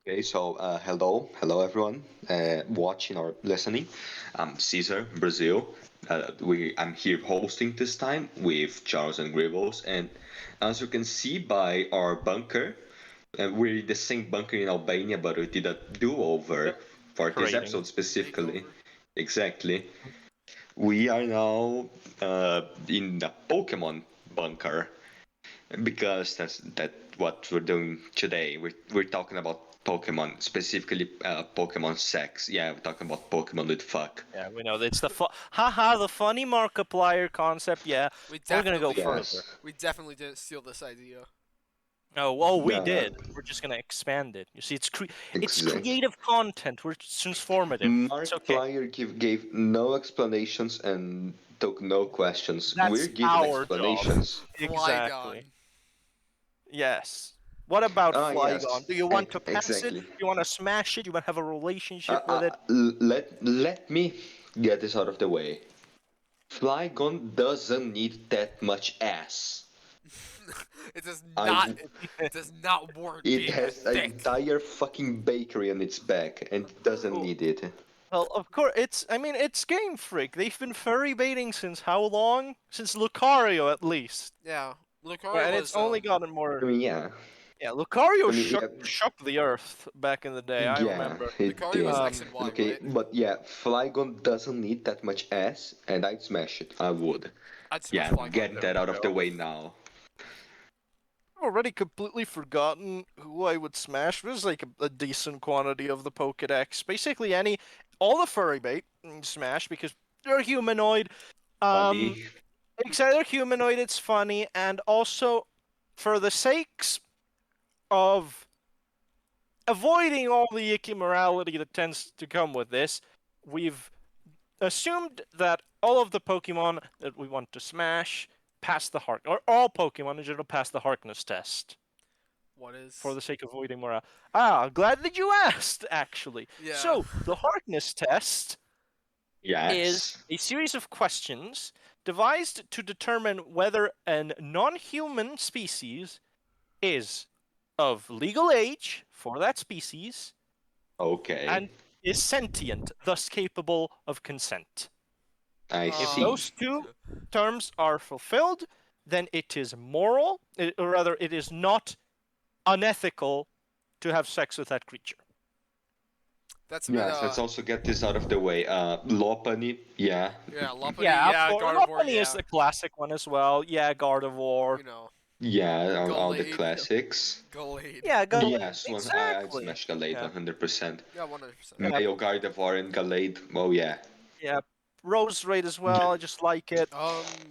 Okay, so hello everyone, watching or listening. I'm Caesar, Brazil. I'm here hosting this time with Charles and Gribbles, and as you can see by our bunker, we're in the same bunker in Albania, but we did a do-over for this Trading. episode specifically. Takeover. Exactly. We are now in the Pokemon bunker because that what we're doing today. We're talking about Pokemon, specifically Pokemon sex. Yeah, we're talking about Pokemon with fuck. Yeah, we know it's the the funny Markiplier concept. Yeah, we're gonna go further. Yes. We definitely didn't steal this idea. Oh, well, we No, did. We're just gonna expand it. You see, it's exactly. creative content. We're transformative. It's okay. Markiplier gave no explanations and took no questions. That's We're giving our explanations. Exactly. Flygon. Yes. What about Ah, Flygon? yes. Do you want to pass Exactly. it? Do you want to smash it? You want to have a relationship with it? Let me get this out of the way. Flygon doesn't need that much ass. It does I- not. It does not warrant It being has an thick. entire fucking bakery on its back and doesn't need it. Well, of course, it's Game Freak. They've been furry baiting since how long? Since Lucario, at least. Yeah, Lucario Yeah, and was. it's only gotten more. I mean, yeah. Yeah, Lucario I mean, shook the earth back in the day. I yeah, remember. it Lucario did. was Um, X and Y, Okay, right? but yeah, Flygon doesn't need that much ass, and I'd smash it. I would. I'd smash Yeah, Flygon. get that out of the way now. I've already completely forgotten who I would smash. There's like a decent quantity of the Pokedex. Basically, all the furry bait smash because they're humanoid. Funny. It's either humanoid, it's funny, and also for the sakes of avoiding all the icky morality that tends to come with this, we've assumed that all of the Pokemon that we want to smash pass the or all Pokemon in general pass the Harkness test What is? for the sake of avoiding morale. Ah, glad that you asked, actually. Yeah. So, the Harkness test Yes. is a series of questions devised to determine whether a non-human species is of legal age for that species Okay. and is sentient, thus capable of consent. I If see. those two terms are fulfilled, then it is moral, or rather, it is not unethical to have sex with that creature. That's a bit. Yes, let's also get this out of the way. Lopunny, yeah. Yeah, Lopunny. Yeah, Yeah, Gardevoir. Lopunny Yeah. is the classic one as well. Yeah, Gardevoir. You know, Yeah, all the Gallade. classics. Gallade. Yeah, Gallade. Yes, I'd Exactly. smash Gallade Yeah. 100%. Yeah, 100%. Yeah. Mayo Gardevoir and Gallade, oh yeah. Yeah, Rose Raid as well. I just like it.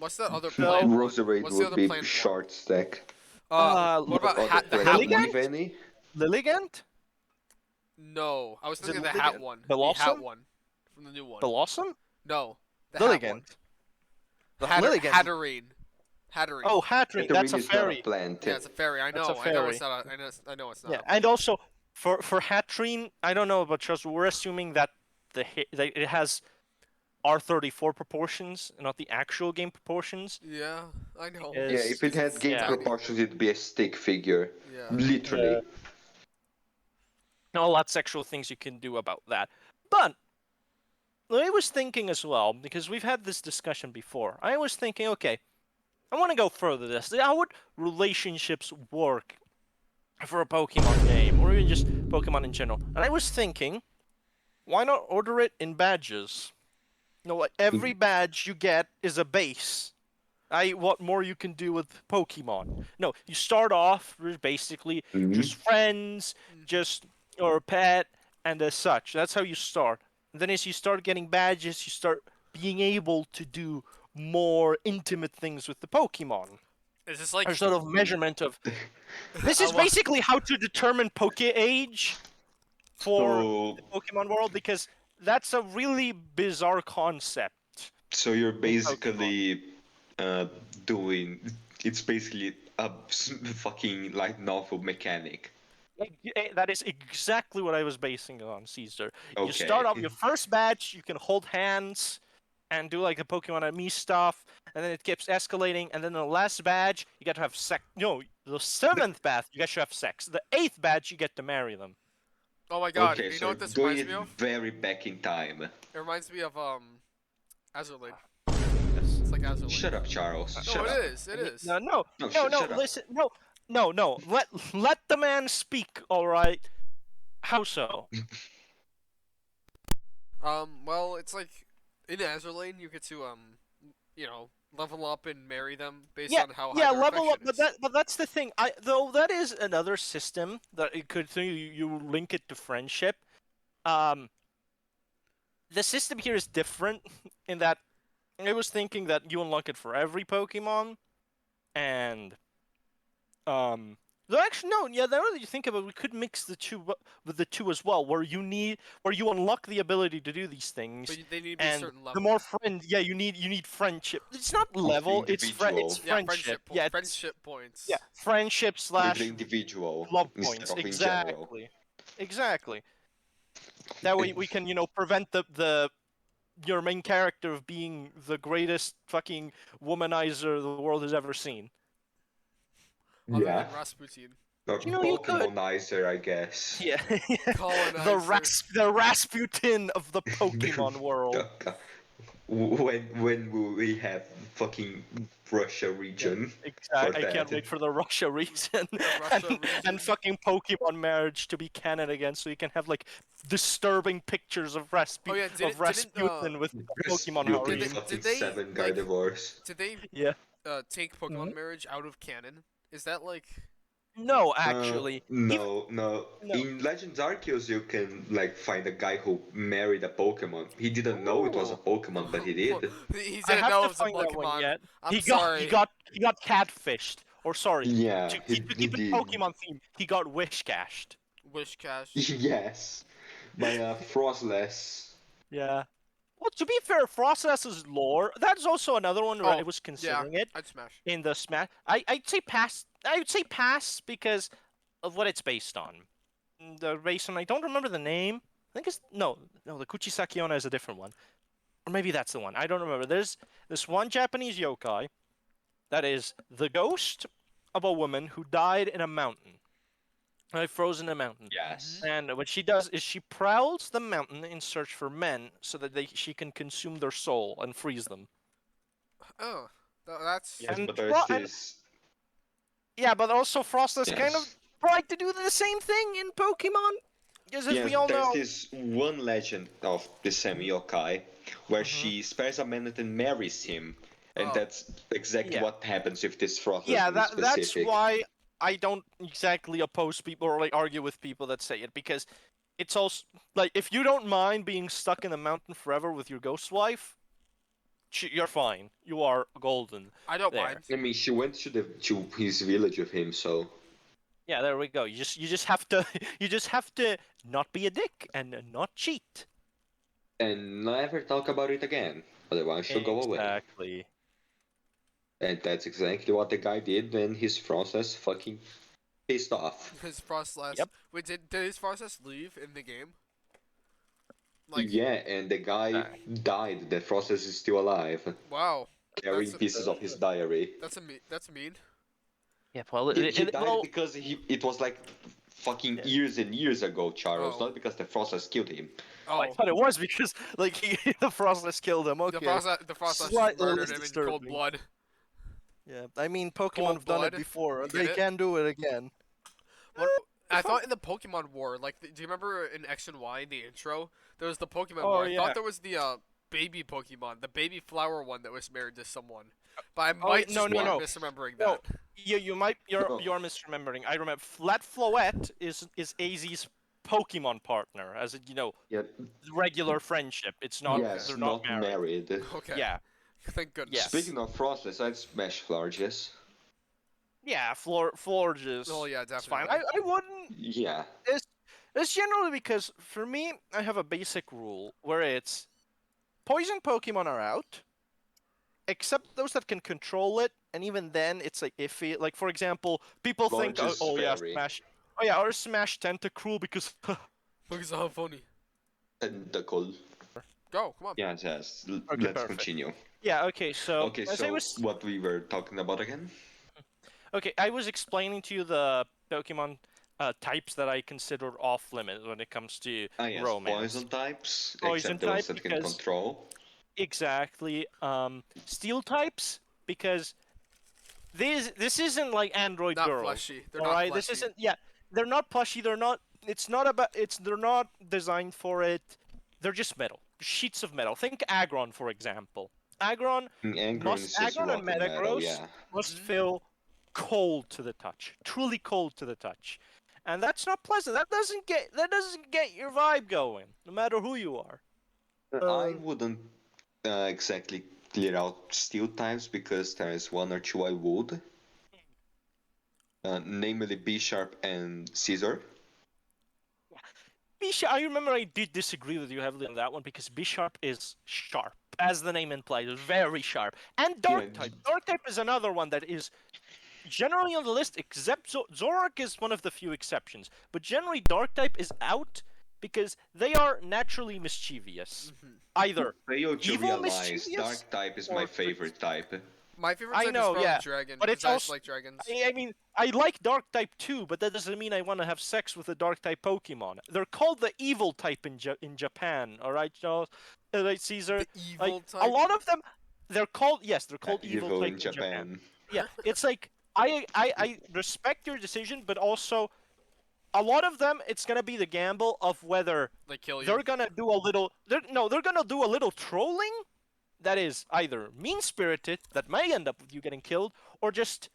What's that other No. plant? Roserade What's the would other be plant one? short stack. What about Other the plants hat would Lilligant? give any? Lilligant? No, I was Is it thinking the hat Lilligant? one. The Blossom? hat one from the new one. Blossom? No, the hat one. Lilligant. The Hatter- Lilligant. Hatterene. Hatterene. Oh, Hatterene. That's a Hatterene is not fairy. plant. Yeah, it's a fairy. I That's know. a I know fairy. it's not. I know it's not. Yeah, and also for Hatterene, I don't know about Charles. We're assuming that that it has R34 proportions, not the actual game proportions. Yeah, I know. Yeah, Yeah, if it had game yeah. proportions, it'd be a stick figure. Yeah. Literally. All that sexual things you can do about that. But I was thinking as well, because we've had this discussion before. I was thinking, okay, I want to go further this. How would relationships work for a Pokemon game, or even just Pokemon in general? And I was thinking, why not order it in badges? You know, like every badge you get is a base. What more you can do with Pokemon? No, you start off with basically just friends, or a pet, and as such. That's how you start. And then as you start getting badges, you start being able to do more intimate things with the Pokemon. Is this like? Or sort of measurement of. This is I wa- basically how to determine Poke age for So, the Pokemon world, because that's a really bizarre concept. so you're basically doing. It's basically a fucking light novel mechanic. That is exactly what I was basing it on, Caesar. You Okay. start off your first batch, you can hold hands and do like the Pokemon and me stuff, and then it keeps escalating, and then the last badge, you get to have sex. No, the 7th batch, you get to have sex. The 8th batch, you get to marry them. Oh my god, Okay, you so know what this doing reminds it me of? very back in time. It reminds me of Azurlane. Yes. It's like Azurlane. Shut up, Charles. No, Shut it up. is. It is. No, no, No, no, no. shut up. Listen, no. Let the man speak. All right. How so? Well, it's like in Azurlane you get to you know, level up and marry them based on how high Yeah, their level up, affection is. but that's the thing. Though that is another system that it could you link it to friendship. Um, the system here is different in that I was thinking that you unlock it for every Pokemon, and though actually no, yeah. Now that you think about it, we could mix the two with the two as well, where you unlock the ability to do these things. But they need to be a And certain level. the more yeah, you need friendship. It's not level, it's individual. it's Yeah, friendship. Yeah, friendship points. yeah, friendship With slash the individual love instead points. of in general. Exactly. That way we can, prevent the your main character of being the greatest fucking womanizer the world has ever seen. Other Yeah. than Rasputin. Or You could. Pokemonizer, I guess. Yeah. Colonizer. the Rasputin of the Pokemon world. When will we have fucking Russia region for Exactly. I that? can't wait for the Russia region Russia region. and fucking Pokemon marriage to be canon again, so you can have like disturbing pictures of Rasputin with Pokemon You Halloween. fucking Did they, seven guy like- divorce. Did they Yeah. take Pokemon marriage out of canon? Is that like No, actually. No. No. In Legends Arceus, you can like find a guy who married a Pokemon. He didn't know it was a Pokemon, but he did. he I didn't have know to it was a find that one Pokemon? yet. I'm He sorry. got catfished. Or sorry, Yeah, to he keep it did. Pokemon theme, he got wish cashed. Wish cash. Yes, by a Frostless. Yeah. Well, to be fair, Frostlass's lore, that's also another one where I was considering it I'd smash. in the Smash. I'd say pass. I would say pass because of what it's based on. Based on, I don't remember the name. I think it's no, the Kuchisakiona is a different one, or maybe that's the one. I don't remember. There's this one Japanese yokai that is the ghost of a woman who died in a mountain. Frozen in a mountain. Yes. And what she does is she prowls the mountain in search for men so that she can consume their soul and freeze them. Oh, that's Yes, And but there's and- this. Yeah, but also Frostless kind of Yes. tried to do the same thing in Pokemon. Because as Yes, we all there's know... this one legend of the semi yokai where she spares a man and marries him, and Oh. that's exactly Yeah. what happens with this Frostless Yeah, in that's specific. why I don't exactly oppose people or like argue with people that say it, because it's also like if you don't mind being stuck in the mountain forever with your ghost wife, you're fine. You are golden. I don't There. mind. I mean, she went to his village with him, so Yeah, there we go. You just have to you just have to not be a dick and not cheat. and never talk about it again. Otherwise, she'll go away. Exactly. And that's exactly what the guy did when his Frostless fucking pissed off. His Frostless. Yep. Wait, did his Frostless leave in the game? Like, Yeah, and the guy died. The Frostless is still alive, wow. carrying That's- pieces of his diary. That's mean. Yeah, well, He died because it was like fucking years and years ago, Charles, Oh. not because the Frostless killed him. Oh, I thought it was because like the Frostless killed him. Okay. the Frostless Slightly murdered him in cold disturbing. blood. Yeah, I mean Pokemon Cold have done it blood, before. you They get it? can do it again. What, I thought in the Pokemon War, like, do you remember in X and Y in the intro, there was the Pokemon War. I yeah. thought there was the baby Pokemon, the baby flower one that was married to someone. But I Oh, might no, just no, be no. misremembering No, that. you're No. misremembering. I remember Flat Floette is AZ's Pokemon partner, as Yeah, regular friendship. It's not yes, they're not married. Okay. Yeah, Thank goodness. Yes. Speaking of Frostless, I'd smash Florges. yeah. Florges. Oh yeah, It's fine. definitely. I wouldn't. Yeah. It's generally because for me, I have a basic rule where it's poison Pokemon are out, except those that can control it, and even then, it's like iffy. Like for example, people think, Florges oh yeah, fairy. Smash. Oh yeah, or Smash Tentacruel because Look at how funny. Tentacle. Go, come on. Yes. Okay, Let's perfect. continue. yeah. Okay, so Okay, as so I was what we were talking about again? okay, I was explaining to you the Pokemon types that I consider off limit when it comes to Ah, yes, romance. poison types, Poison except those type that can because control. exactly. Steel types because this isn't like android Not girls. fleshy. They're All not right, this fleshy. isn't. Yeah, they're not plushy. They're not. It's not about. It's they're not designed for it. They're just metal, sheets of metal. Think Agron, for example. Agron Angron is just Agron and rotten metal, Metagross yeah. must Mhm. feel cold to the touch, truly cold to the touch, and that's not pleasant. That doesn't get your vibe going, no matter who you are. I wouldn't exactly clear out steel types because there is one or two I would. Namely B sharp and Caesar. B sharp. I remember I did disagree with you heavily on that one because B sharp is sharp, as the name implies, very sharp. And Dark Yeah, type. Dark type is another one that is generally on the list, except Zorak is one of the few exceptions. But generally, Dark type is out because they are naturally mischievous. Mhm. Either fail to evil realize mischievous dark type is or my favorite type. My favorite I type is know, probably yeah, dragon but because it's I just also like dragons. I mean, I like Dark type too, but that doesn't mean I want to have sex with a Dark type Pokemon. They're called the evil type in Japan. All right, Charles, right, Caesar. The Like evil a type. lot of them, they're called they're called evil Evil type in in Japan. Japan. Yeah, it's like I respect your decision, but also a lot of them, it's gonna be the gamble of whether They kill you. they're gonna do a little. They're gonna do a little trolling that is either mean spirited that may end up with you getting killed, or just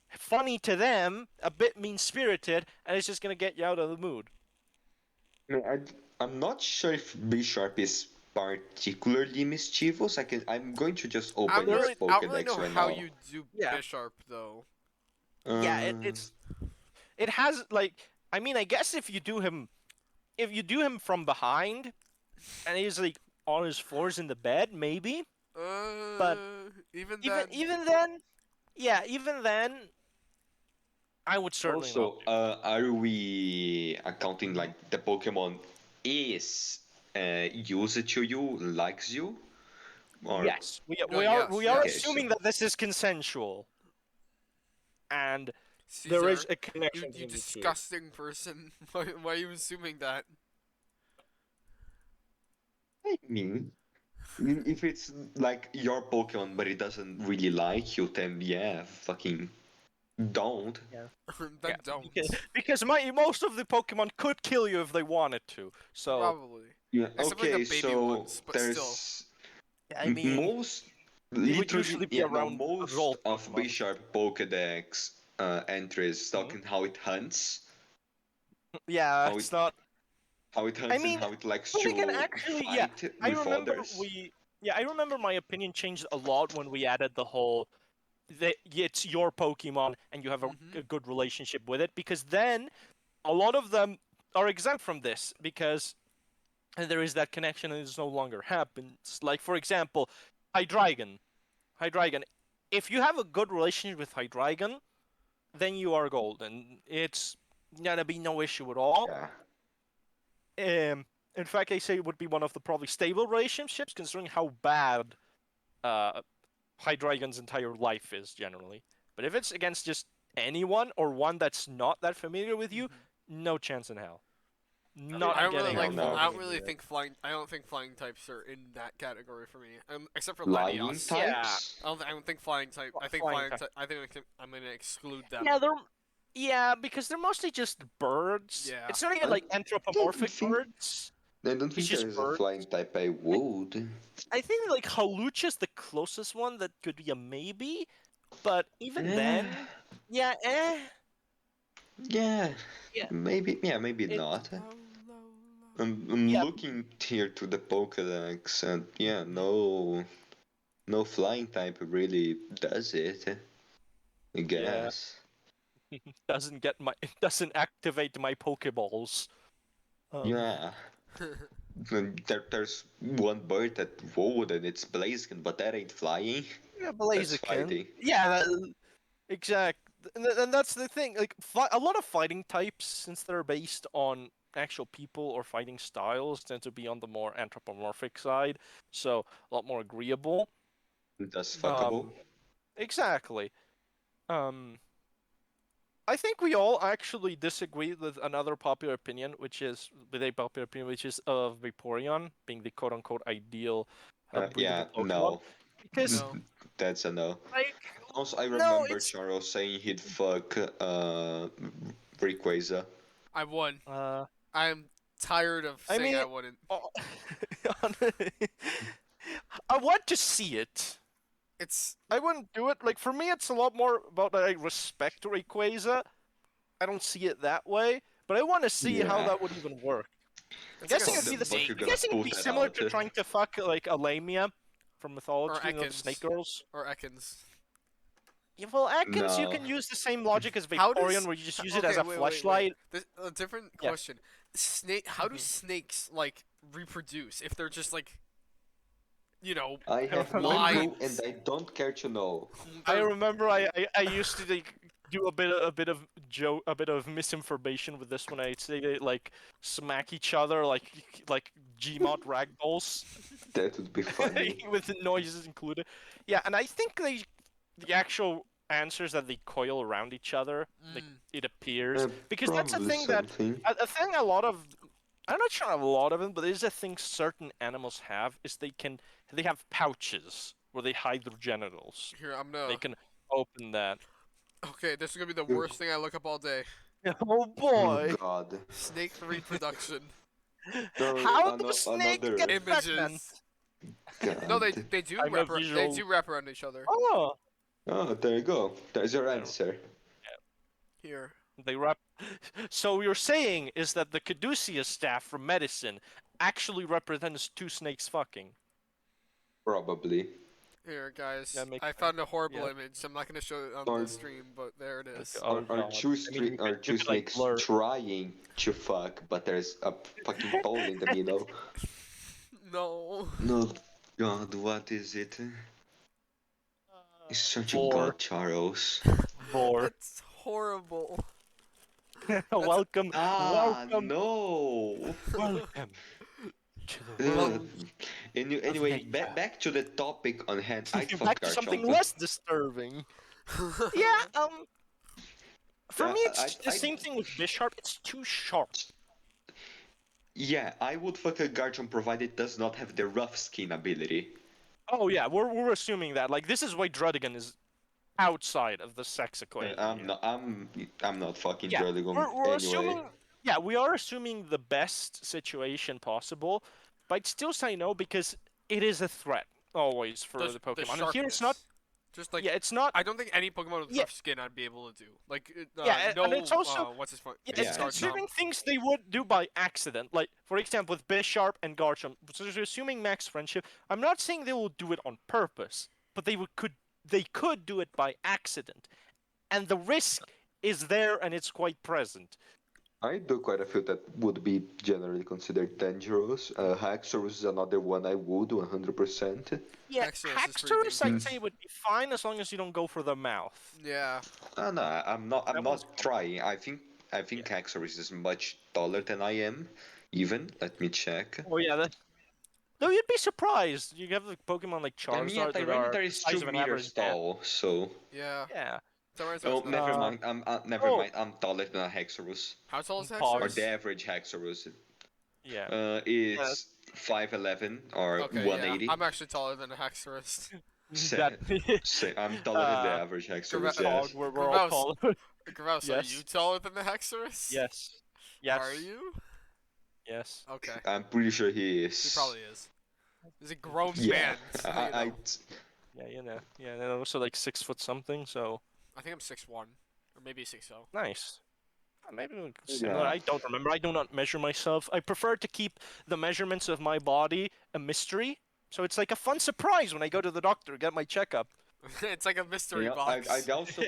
funny to them, a bit mean spirited, and it's just gonna get you out of the mood. I'm not sure if B sharp is particularly mischievous. I'm going to just open its I don't really Pokedex know right how now. you do Yeah. Bisharp though. Yeah, Uh, it has like I mean I guess if you do him from behind and he's like on his floors in the bed maybe, but Even then. even then, yeah, even then I would certainly not Also, do. are we accounting like the Pokemon is used to you, likes you, or Yes, Oh, yes, we are okay? yes. So assuming that this is consensual and there is Caesar, a connection you between the two. disgusting person. Why are you assuming that? I mean, if it's like your Pokemon but it doesn't really like you, then yeah, fucking don't. Then Yeah, don't. because most of the Pokemon could kill you if they wanted to. So Probably. Yeah. Except for like Okay, the baby so ones, but still. there's I mean, most they would literally usually be yeah no around most adult of Pokemon. Bisharp Pokedex entries Mhm. talking how it hunts, Yeah, how it it's not. how it I hunts and mean, how it likes then again, to actually, yeah, fight I with remember others. I remember my opinion changed a lot when we added the whole that it's your Pokemon and you have Mhm. a good relationship with it because then a lot of them are exempt from this because there is that connection and it no longer happens. Like for example, Hydreigon. Hydreigon. If you have a good relationship with Hydreigon, then you are golden. It's gonna be no issue at all. Yeah. In fact, I say it would be one of the probably stable relationships, considering how bad uh, Hydreigon's entire life is generally. But if it's against just anyone or one that's not that familiar with you, no chance in hell. I Not don't really getting Hell like. no. involved I don't in really it. think flying. I don't think flying types are in that category for me. Except for Lying Latios. Yeah, types. I don't think flying type. I think flying flying. type. I think I'm gonna exclude them. Yeah, because they're mostly just birds. Yeah. It's not even I like don't anthropomorphic think birds. I don't It's think there just is a birds. flying type I would. I think like Halucha's the closest one that could be a maybe, but even Eh, then, yeah, yeah, yeah, maybe it's not. Low, low, I'm yeah, looking here to the Pokedex, and yeah, no flying type really does it. I yeah. guess. It doesn't activate my Pokeballs. Yeah. low. And there's one bird that would, and it's Blaziken, but that ain't flying. Yeah, That's Blaziken. fighting. Yeah, exact. And that's the thing. Like, a lot of fighting types, since they're based on actual people or fighting styles, tend to be on the more anthropomorphic side, so a lot more agreeable. That's fuckable. Um, exactly. Um, I think we all actually disagree with another popular opinion, which is of Vaporeon being the quote-unquote ideal Yeah, breedable Pokemon. no. Because No. That's a no. like Also, I no, remember it's Charles saying he'd fuck Rayquaza. I won. uh I'm tired of I saying mean I wouldn't. oh, I want to see it. It's I wouldn't do it. Like for me, it's a lot more about that I respect Rayquaza. I don't see it that way, but I want to see how Yeah. that would even work. I'm it's like guessing a it'd be the same. snake you're I'm gonna guessing it'd pull be that similar out. to trying to fuck like a Lamia from mythology, or you know, the Ekans. snake girls. Or Ekans. Yeah, well, Ekans, you No. can use the same logic as How Vaporeon, does where you just use it okay, as a wait. fleshlight. This, a different Yeah. question. Snake. How do Mhm. snakes like reproduce if they're just like, I have no lines? clue, and I don't care to know. I They're- remember I used to like do a bit of misinformation with this when I say they like smack each other like Gmod ragdolls That would be funny. with the noises included. Yeah, and I think the actual answers that they coil around each other, like Mm. it appears, because that's a Probably thing that something. a thing a lot of I'm not sure a lot of them, but there's a thing certain animals have is they have pouches where they hide their genitals. Here, I'm They gonna. can open that. Okay, this is gonna be the You- worst thing I look up all day. Oh Oh boy! God. Snake reproduction No, How do snakes another get pregnant? images. God. No, they do I'm a wrap. They visual- do wrap around each other. Oh, Oh, there you go. There's your answer. Here. they wrap. So you're saying is that the caduceus staff from medicine actually represents two snakes fucking? Probably. Here, guys. That makes I found a horrible Yeah. image. I'm not gonna show it on Or- the stream, but there it is. Oh, Are God. two, I mean, you are could- two you could, like, snakes blur. trying to fuck, but there's a fucking pole in the middle? No. No, God, what is it? It's such a Vor. god, Charles. Vor. That's horrible. Welcome, welcome, No! welcome to the Ugh. world. Anyway, nature. back to the topic on hand. I'd fuck Back to something Garchomp. less disturbing. Yeah, for Yeah, me, it's I- the same thing with Bisharp. It's too sharp. Yeah, I would fuck a Garchomp provided it does not have the rough skin ability. Oh yeah, we're assuming that. Like this is why Drudigan is outside of the sex equation. I'm not fucking Yeah, Druddigon we're anyway. assuming. Yeah, we are assuming the best situation possible, but I'd still say no because it is a threat always for the Pokemon. And here it's not. sharpness. Just like Yeah, it's not. I don't think any Pokemon with Yeah. rough skin I'd be able to do. Like Yeah, no. and it's also- what's his point? Yeah, Yeah. it's Garchomp. considering things they would do by accident. Like, for example, with Bisharp and Garchomp, so you're assuming max friendship. I'm not saying they will do it on purpose, but they could do it by accident, and the risk is there and it's quite present. I do quite a few that would be generally considered dangerous. Haxorus is another one I would 100%. Yeah, Haxorus is pretty Haxorus I'd dangerous. say would be fine as long as you don't go for the mouth. Yeah. No, I'm not. I'm That not one's- trying. I think Haxorus is much taller than I am. Even let me check. Oh yeah, that. No, you'd be surprised. You have the Pokemon like I mean, Charizard that are Tyranitar the is size 2 of an meters average man. tall, so. Yeah. Yeah. Tyranitar's Oh, not- never mind. Never oh. mind. I'm taller than a Haxorus, How tall is Pog. or Haxorus? the average Haxorus. Yeah. Is 5'11" or Okay, 180. yeah. I'm actually taller than a Haxorus. Say, I'm taller than the average Haxorus. Gra- Yes. Dog, we're all Gross. tall. Grouse, Yes. are you taller than the Haxorus? Yes. Yes. Are you? Yes. Okay. I'm pretty sure he is. He probably is. He's a grown Yeah. man. so you know. Yeah, you know. Yeah, and also like 6 foot something. So I think I'm 6'1", or maybe 6'0". nice. Maybe we could similar. Yeah. I don't remember. I do not measure myself. I prefer to keep the measurements of my body a mystery. So it's like a fun surprise when I go to the doctor get my checkup. It's like a mystery Yeah, box. I'd also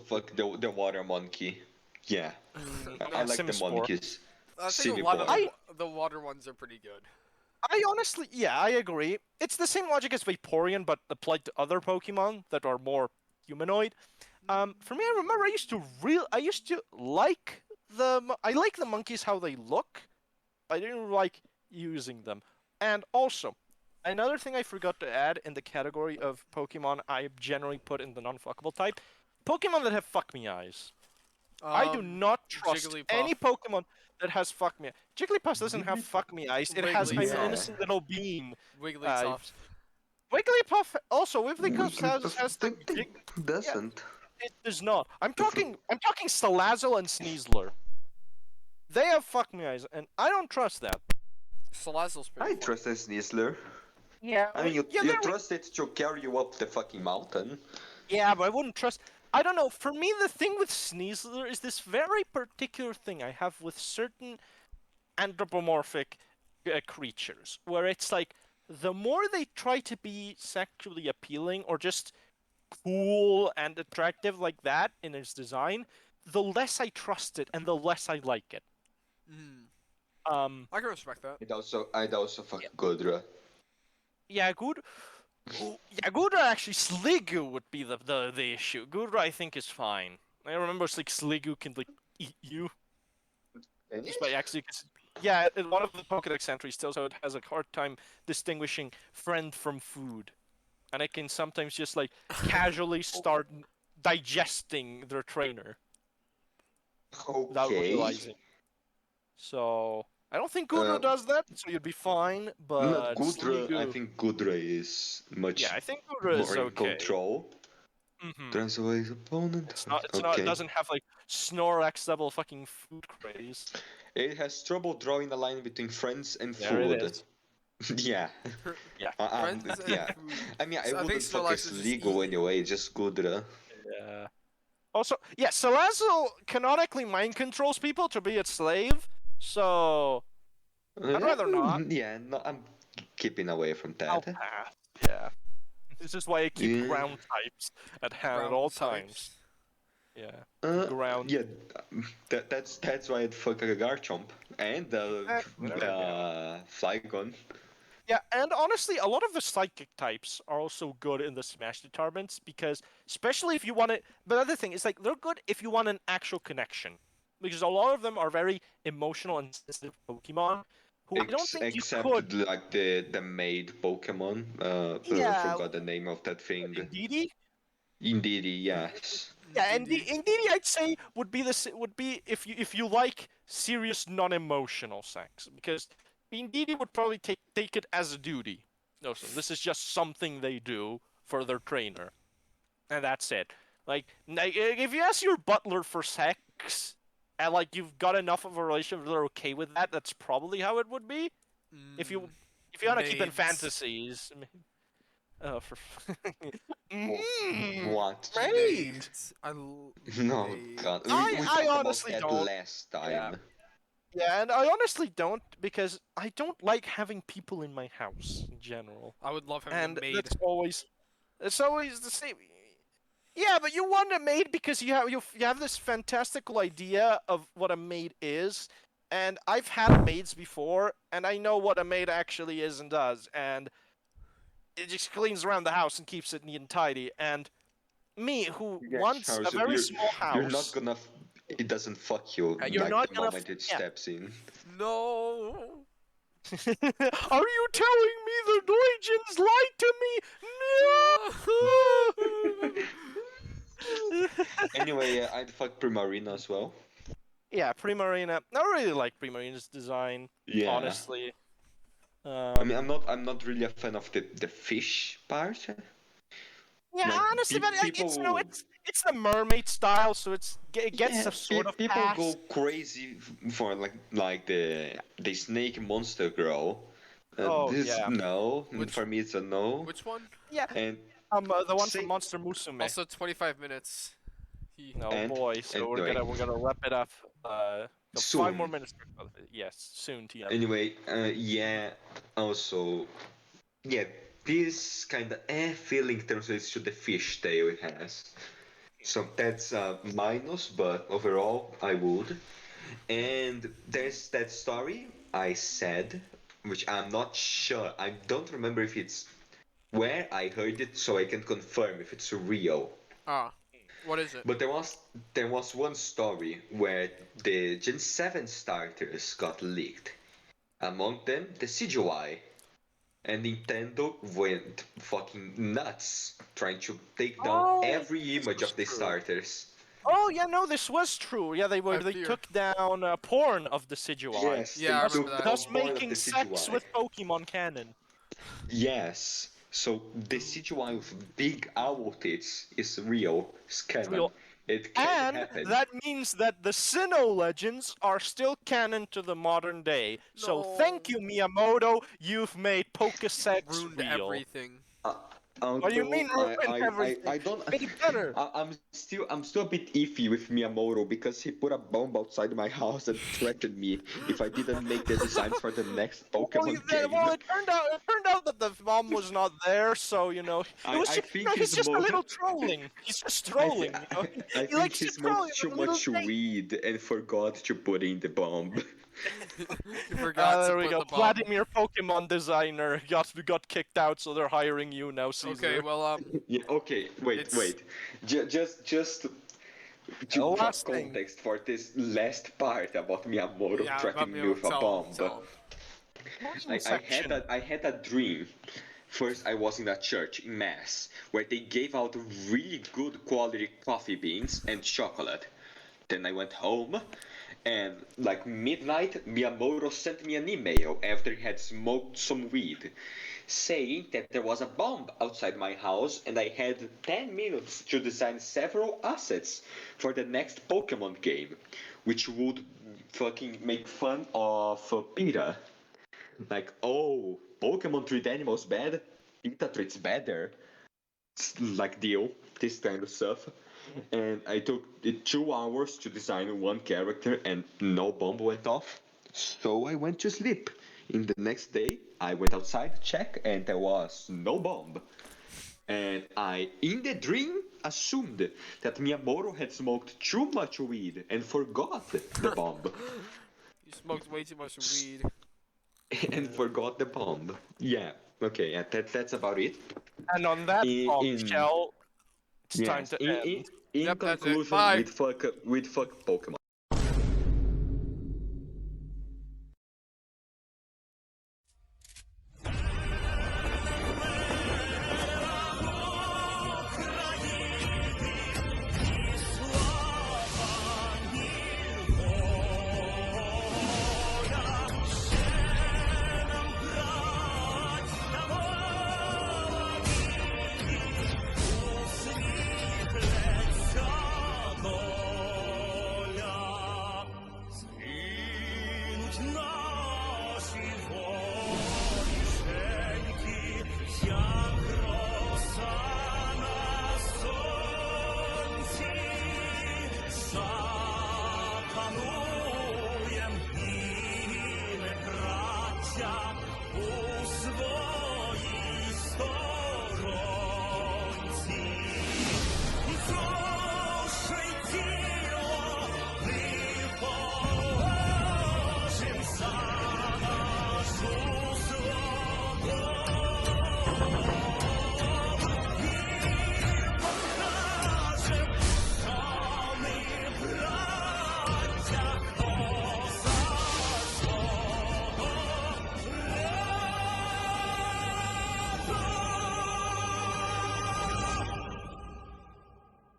fuck the water monkey. Yeah, I like the Simispore. monkeys. I think a lot of Simipour. the water ones are pretty good. I honestly, yeah, I agree. It's the same logic as Vaporeon, but applied to other Pokemon that are more humanoid. For me, I remember I used to like the monkeys how they look. I didn't like using them. And also, another thing I forgot to add in the category of Pokemon I generally put in the non-fuckable type, Pokemon that have fuck me eyes. I do not trust Jigglypuff. any Pokemon that has fuck me. Jigglypuff doesn't have fuck me eyes. It has I'm an Wigglytuff. innocent little beam. Wigglytuff. Wigglypuff also Wigglytuff has the doesn't. it does not. I'm talking Salazzle and Sneasler. They have fuck me eyes, and I don't trust that. Salazzle's pretty I fun. trust a Sneasler. Yeah, I mean, you they're- trust it to carry you up the fucking mountain. Yeah, but I wouldn't trust. I don't know. For me, the thing with Sneasler is this very particular thing I have with certain anthropomorphic creatures, where it's like the more they try to be sexually appealing or just cool and attractive like that in its design, the less I trust it and the less I like it. I can respect that. I'd also fuck Gudra. Yeah, good. Yeah, Gudra actually, Sliggoo would be the issue. Gudra, I think, is fine. I remember like Sliggoo can like eat you just by accident. Yeah, in one of the Pokédex entries tells how it has a hard time distinguishing friend from food, and it can sometimes just like casually start digesting their trainer without Okay. realizing. So I don't think Gudra does that, so you'd be fine. But Not Gudra. I Sliggoo- think Gudra is much yeah, I think Gudra is more in okay. control. Mhm. Turns away his opponent. It's not. Okay. It doesn't have like Snorlax level fucking food craze. It has trouble drawing a line between friends and There it food. is. Yeah. Yeah. Friends and yeah. food. I mean, I So I think wouldn't fuck a Snorlax is just Sliggoo eating. anyway, just Gudra. Yeah. Also, yeah, Salazzle canonically mind controls people to be its slave. So I'd rather not. Yeah, no, I'm keeping away from I'll that. pass. Yeah. This is why I keep Yeah. ground types at hand at Ground all types. times. Yeah. Ground. Yeah, that's why I'd fuck a Garchomp and there we go. Flygon. Yeah, and honestly, a lot of the psychic types are also good in the Smash departments because, especially if you want it. But the other thing is, like, they're good if you want an actual connection, because a lot of them are very emotional and sensitive Pokemon who I don't think Except you could. like the maid Pokemon. Yeah. I forgot the name of that thing. Indeedee? Indeed, yes. Yeah, and Indeed. Indeedee, I'd say would be if you like serious non-emotional sex, because Indeedee would probably take it as a duty. No, so this is just something they do for their trainer, and that's it. Like, if you ask your butler for sex, and like you've got enough of a relationship, they're okay with that. That's probably how it would be. If you want to keep in Maids. fantasies. Oh, for What? Maid. No, No, God. I talked about honestly that don't. last time. Yeah. Yeah, and I honestly don't, because I don't like having people in my house in general. I would love having And a maid. it's always the same. Yeah, but you want a maid because you have this fantastical idea of what a maid is, and I've had maids before, and I know what a maid actually is and does, and it just cleans around the house and keeps it neat and tidy. And me, who Yeah, wants Charles, a very you're- small house, You're not gonna. It doesn't fuck you you're like not the gonna moment it yeah. steps in. No. Are you telling me the Norwegians lied to me? No! Anyway, I'd fuck Primarina as well. Yeah, Primarina. I really like Primarina's design, Yeah. honestly. I mean, I'm not really a fan of the fish part. Yeah, like, honestly, but like, it's people- it's the mermaid style, so it gets Yeah, a sort of people pass. go crazy for like the snake monster girl. Oh, This yeah. no, Which- for me it's a no. Which one? Yeah, And the one say- from Monster Musume. Also 25 minutes. Oh and- boy, so and we're doing- gonna wrap it up. So 5 Soon. more minutes. Yes, soon, TM. Anyway, yeah. Also, yeah, this kind of feeling translates to the fish tail it has. So that's a minus, but overall I would. And there's that story I said, which I'm not sure. I don't remember if it's where I heard it, so I can confirm if it's real. What is it? But there was one story where the Gen 7 starters got leaked. Among them, the CGI. And Nintendo went fucking nuts trying to take down Oh, every this image was of the true. starters. Oh yeah, no, this was true. Yeah, they fear. took down porn of the Decidueye. Yes, Yeah, I they remember took that. Thus down one of making the sex Decidueye. with Pokemon canon. Yes. So the Decidueye with big owl tits is real. It's canon. real. It can And happen. that means that the Sinnoh legends are still canon to the modern day. So thank you, Miyamoto. You've made Pokesex Ruined real. everything. What do you mean ruined everything? I don't. Made it better. I'm still a bit iffy with Miyamoto because he put a bomb outside my house and threatened me if I didn't make the designs for the next Pokemon game. Well, it turned out that the bomb was not there, so you know, it was I just, think he's his just a mo- little trolling. He's just trolling. You know? I He think likes he to troll smoked too you, little much thing. weed and forgot to put in the bomb. You forgot to There we put go. the bomb. Vladimir, Pokemon designer, got kicked out, so they're hiring you now, Caesar. Okay, well, Yeah. Okay. Wait. It's- Wait. Just to put last thing. context for this last part about Miyamoto yeah, threatening me with a bomb. Section. I had a dream. First, I was in a church in Mass where they gave out really good quality coffee beans and chocolate. Then I went home, and like midnight, Miyamoto sent me an email after he had smoked some weed, saying that there was a bomb outside my house and I had 10 minutes to design several assets for the next Pokemon game, which would fucking make fun of PETA. Like, oh, Pokemon treat animals bad, PETA treats better. Like deal, this kind of stuff. And I took it 2 hours to design one character and no bomb went off. So I went to sleep. In the next day, I went outside to check and there was no bomb. And I, in the dream, assumed that Miyamoto had smoked too much weed and forgot the bomb. you smoked way too much weed. And forgot the bomb. Yeah, okay, yeah, that's about it. And on that In- bombshell, it's time Yes, to in, end. in Yep, that's it. conclusion, Bye. we'd fuck Pokemon. Згинуть наші